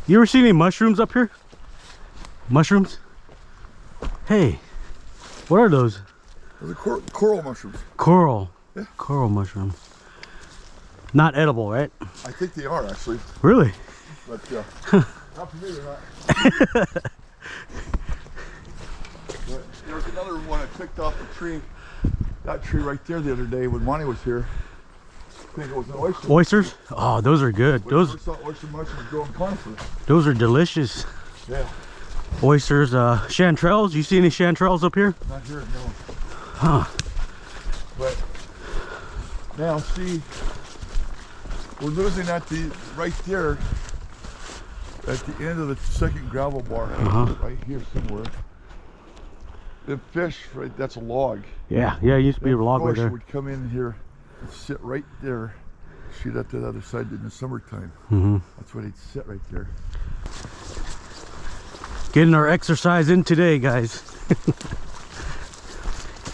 You ever see any mushrooms up here? Mushrooms? Hey, what are those? Those are coral mushrooms. Coral. Yeah. Coral mushroom. Not edible, right? I think they are actually. Really? But not for me, they're not. But there's another one I picked off a tree. That tree right there the other day when Monty was here. I think it was an oyster. Oysters? Oh, those are good. We Those first saw oyster mushrooms growing conifer. those are delicious. Yeah. Oysters, chanterelles. You see any chanterelles up here? Not here, no. Huh. But now see, we're losing at the right there at the end of the second gravel bar, right here somewhere. The fish, right? That's a log. Yeah, it used to be a log right Bush there. would come in here and sit right there, shoot up to the other side in the summertime. That's where he'd sit right there. Getting our exercise in today, guys.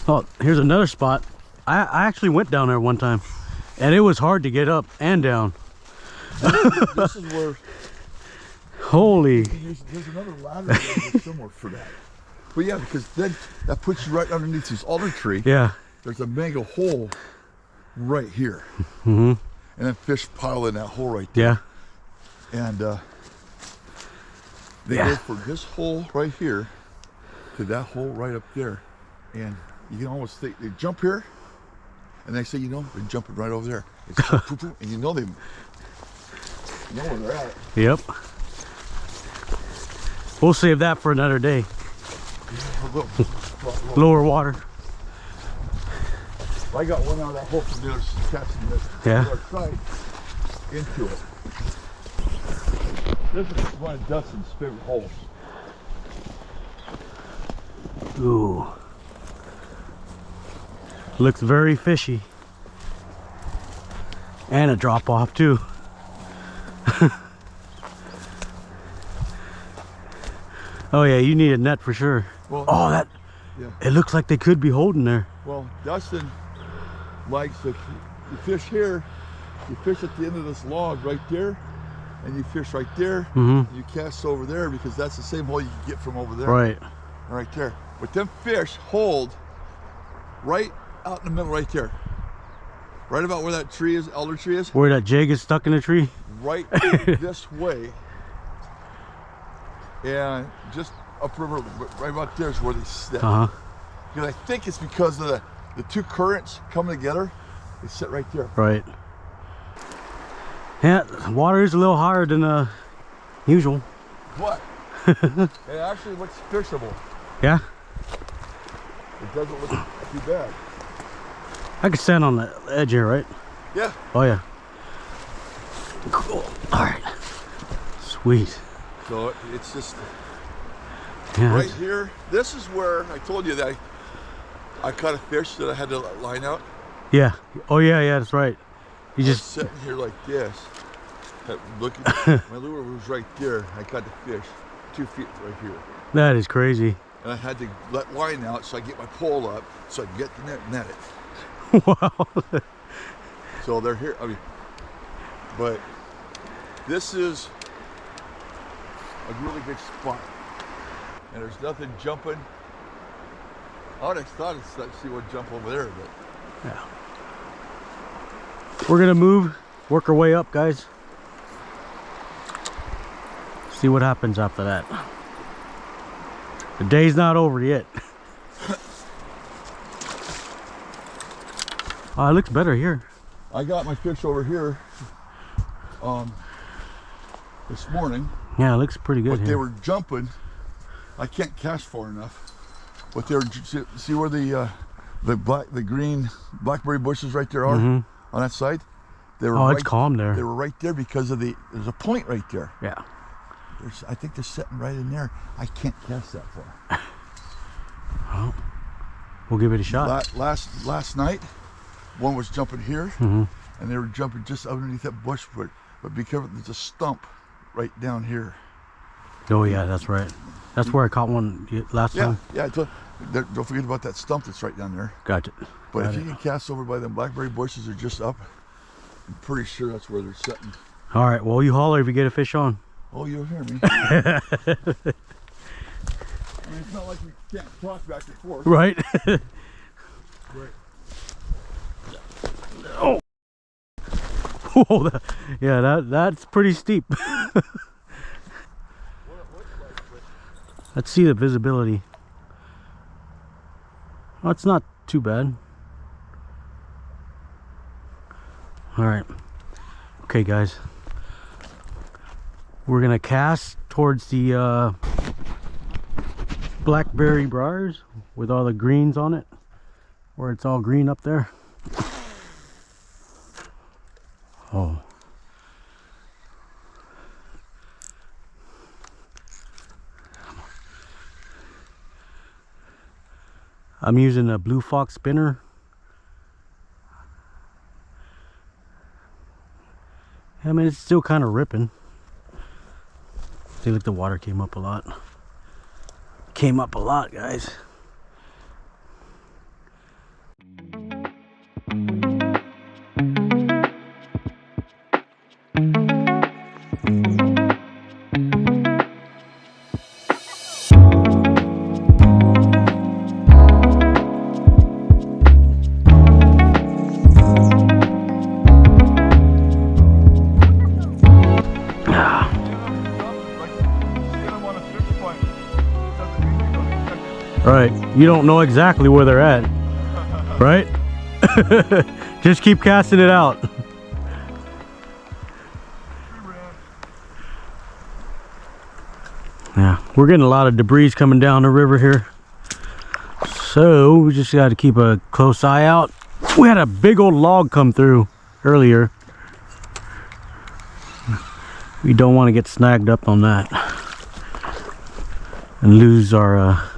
Oh, here's another spot. I actually went down there one time, and it was hard to get up and down. This is where. Holy. There's another ladder there somewhere for that. But yeah, because then that puts you right underneath this alder tree. Yeah. There's a mega hole right here. And then fish pile in that hole right there. Yeah. And they go from this hole right here to that hole right up there. And you can almost think they jump here, and they say, you know, they're jumping right over there. It's poof, poof, and you know where they're at. Yep. We'll save that for another day. Lower water. I got one out of that hole from the other casting it. Yeah. Right into it. This is one of Dustin's favorite holes. Ooh. Looks very fishy. And a drop off too. Oh yeah, you need a net for sure. Well, oh, that. Yeah. It looks like they could be holding there. Well, Dustin likes the fish here. You fish at the end of this log right there, and you fish right there. You cast over there because that's the same hole you can get from over there. Right. Right there. But them fish hold right out in the middle right there. Right about where that tree is, elder tree is. Where that jig is stuck in the tree? Right this way. And just upriver, right about there is where they sit. Because I think it's because of the two currents coming together. They sit right there. Right. Yeah, water is a little higher than usual. But it actually looks fishable. Yeah? It doesn't look too bad. I could stand on the edge here, right? Yeah. Oh yeah. Cool. Alright. Sweet. So it's just yeah, right here. This is where I told you that I caught a fish that I had to line out. Yeah. Oh yeah, that's right. You just sitting here like this. Looking, my lure was right there. I caught the fish 2 feet right here. That is crazy. And I had to let line out so I get my pole up so I can get the net and net it. Wow. So they're here. I mean, but this is a really good spot. And there's nothing jumping. I would have thought it's let's see what jump over there, but yeah. We're gonna move, work our way up, guys. See what happens after that. The day's not over yet. Oh, it looks better here. I got my fish over here this morning. Yeah, it looks pretty good But here. they were jumping. I can't cast far enough. But they were, see where the green blackberry bushes right there are on that side? They were it's calm there. They were right there because of there's a point right there. Yeah. I think they're sitting right in there. I can't cast that far. Well, we'll give it a shot. Last night, one was jumping here, and they were jumping just underneath that bush. But be careful, there's a stump right down here. Oh yeah, that's right. That's where I caught one last time. Yeah, don't forget about that stump that's right down there. Gotcha. But if you can cast over by them blackberry bushes, are just up. I'm pretty sure that's where they're sitting. All right. Well, you holler if you get a fish on. Oh, you'll hear me. I mean, it's not like we can't talk back and forth. Right. Right. Oh. Whoa, yeah, that's pretty steep. Let's see the visibility. Oh, it's not too bad. All right. Okay, guys. We're gonna cast towards the blackberry briars with all the greens on it, where it's all green up there. Oh. I'm using a Blue Fox spinner. I mean, it's still kind of ripping. See, look, the water came up a lot. Came up a lot, guys. Right, you don't know exactly where they're at, right? Just keep casting it out. Yeah, we're getting a lot of debris coming down the river here, so we just got to keep a close eye out. We had a big old log come through earlier. We don't want to get snagged up on that and lose our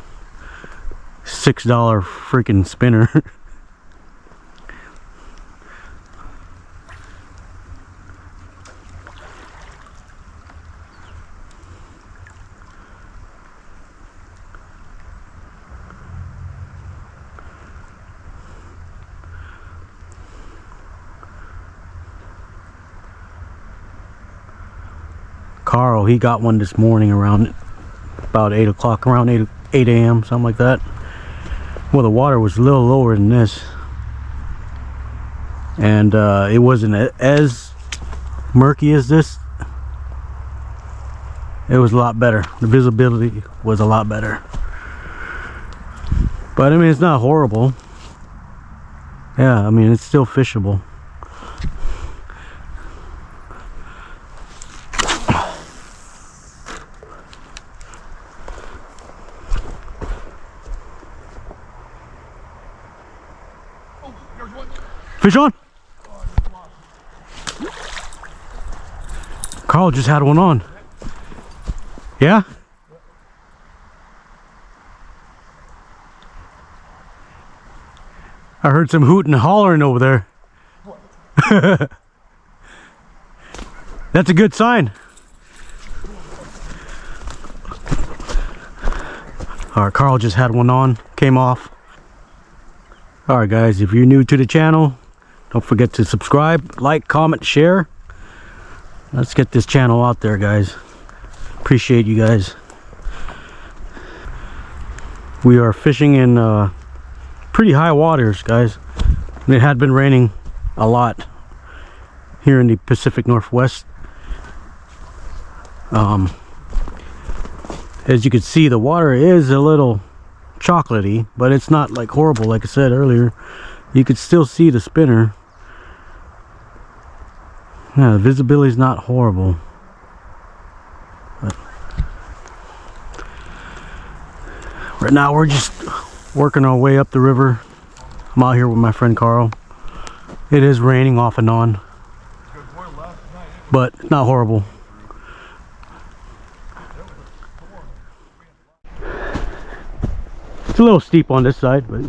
$6 freaking spinner. Carl, he got one this morning around about 8 o'clock, around 8 a.m., something like that. Well, the water was a little lower than this, and it wasn't as murky as this. It was a lot better. The visibility was a lot better, but I mean, it's not horrible. Yeah, I mean, it's still fishable. Fish on? Carl just had one on. Yeah? I heard some hooting and hollering over there. That's a good sign. Alright, Carl just had one on, came off. Alright guys, if you're new to the channel, don't forget to subscribe, like, comment, share. Let's get this channel out there, guys. Appreciate you guys. We are fishing in pretty high waters, guys. It had been raining a lot here in the Pacific Northwest. As you can see, the water is a little chocolatey, but it's not like horrible. Like I said earlier, you could still see the spinner. Yeah, the visibility is not horrible, but right now we're just working our way up the river. I'm out here with my friend Carl. It is raining off and on, but not horrible. It's a little steep on this side, but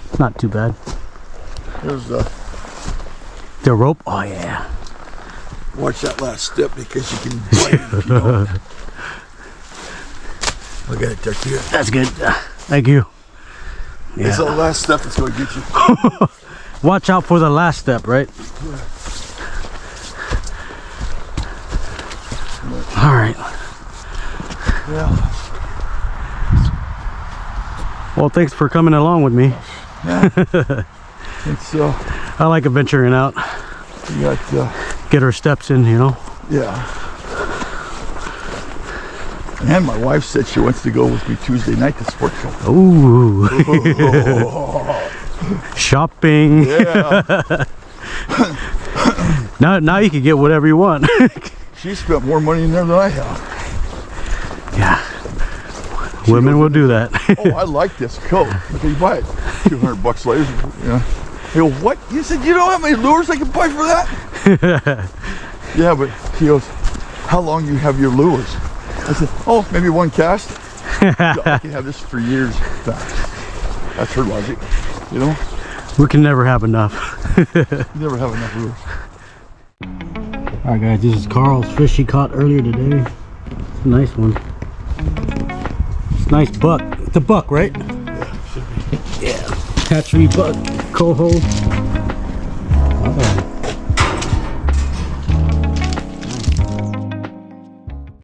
it's not too bad. There's the rope. Oh yeah. Watch that last step because you can bite it, you know. Look at it there, too. That's good. Thank you. Yeah. It's the last step that's going to get you. Watch out for the last step, right? All right. Yeah. Well, thanks for coming along with me. Yeah. It's I like adventuring out. you got Get our steps in, you know. yeah. And my wife said she wants to go with me Tuesday night to sport show. Ooh. Shopping. Yeah. Now you can get whatever you want. She spent more money in there than I have. Yeah. Women will do that. Oh, I like this coat. Okay, you buy it. $200 later. Yeah. I go, what? You said you don't have any lures I can buy for that? Yeah, but she goes, how long do you have your lures? I said, oh, maybe one cast. I can have this for years. That's her logic, you know? We can never have enough. You never have enough lures. All right, guys, this is Carl's fish he caught earlier today. It's a nice one. It's a nice buck. It's a buck, right? Yeah, should be. Yeah. Hatchery buck, coho. Uh-oh.